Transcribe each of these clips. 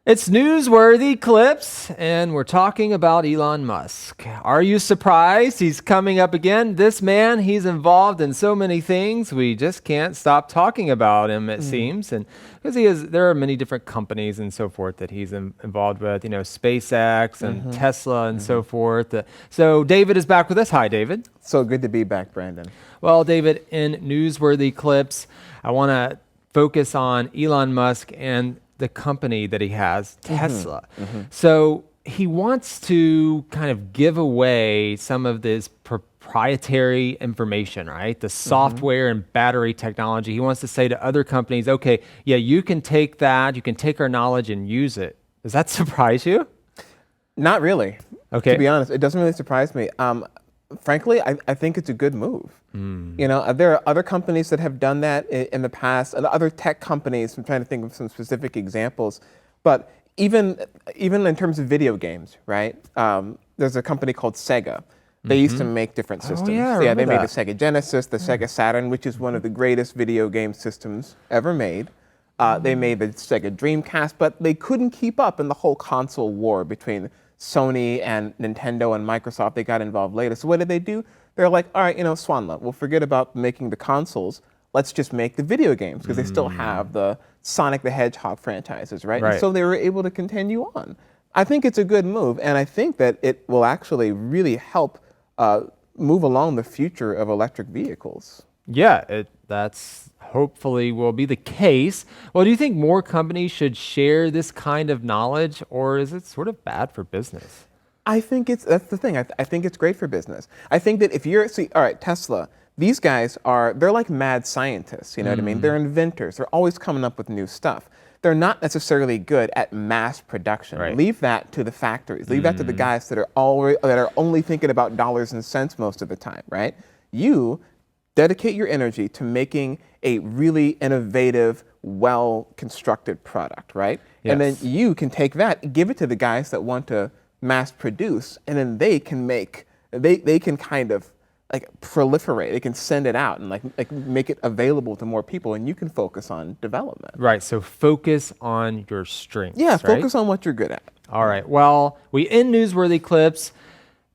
It's Newsworthy Clips, and we're talking about Elon Musk. Are you surprised he's coming up again? This man, he's involved in so many things, we just can't stop talking about him, it seems. And because there are many different companies and so forth that he's involved with, SpaceX and Tesla and so forth. So David is back with us. Hi, David. So good to be back, Brandon. Well, David, in Newsworthy Clips, I want to focus on Elon Musk and the company that he has, Tesla. So he wants to kind of give away some of this proprietary information, right? The software and battery technology. He wants to say to other companies, okay, yeah, you can take that, you can take our knowledge and use it. Does that surprise you? Not really. Okay. To be honest, it doesn't really surprise me. Frankly, I think it's a good move. There are other companies that have done that in the past, and other tech companies. I'm trying to think of some specific examples. But even in terms of video games, right? There's a company called Sega. They used to make different systems. Yeah, they made the Sega Genesis, the Sega Saturn, which is one of the greatest video game systems ever made. They made the Sega Dreamcast, but they couldn't keep up in the whole console war between Sony and Nintendo and Microsoft. They got involved later. So what did they do? They're like, all right, Swanla, we'll forget about making the consoles. Let's just make the video games, because they still have the Sonic the Hedgehog franchises, right? And so they were able to continue on. I think it's a good move, and I think that it will actually really help move along the future of electric vehicles. Yeah, that's hopefully will be the case. Well, do you think more companies should share this kind of knowledge, or is it sort of bad for business? I think that's the thing. I think it's great for business. I think that if all right, Tesla, these guys they're like mad scientists, you know what I mean? They're inventors. They're always coming up with new stuff. They're not necessarily good at mass production. Right. Leave that to the factories. Leave that to the guys that are only thinking about dollars and cents most of the time, right? You dedicate your energy to making a really innovative, well-constructed product, right? Yes. And then you can take that, give it to the guys that want to mass produce, and then they can kind of like proliferate. They can send it out and like make it available to more people, and you can focus on development. Right, so focus on your strengths. Yeah, right? focus on what you're good at. All right, well, we end Newsworthy Clips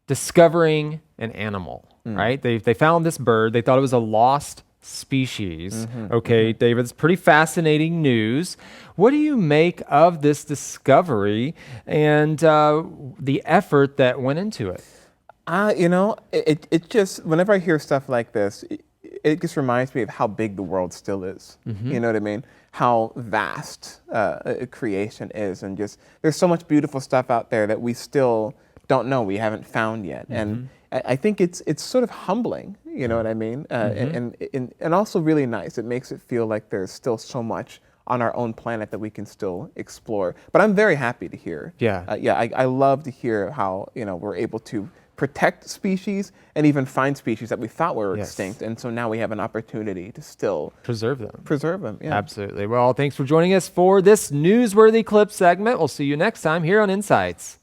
discovering an animal, right? They found this bird. They thought it was a lost species. Okay, David, it's pretty fascinating news. What do you make of this discovery and the effort that went into it? It just, whenever I hear stuff like this, it just reminds me of how big the world still is. You know what I mean? How vast creation is, and just there's so much beautiful stuff out there that we still don't know, we haven't found yet. And I think it's sort of humbling, you know what I mean? And also really nice. It makes it feel like there's still so much on our own planet that we can still explore. But I'm very happy to hear. I love to hear how we're able to protect species and even find species that we thought were extinct. And so now we have an opportunity to still preserve them. Yeah. Absolutely. Well, thanks for joining us for this Newsworthy Clip segment. We'll see you next time here on Insights.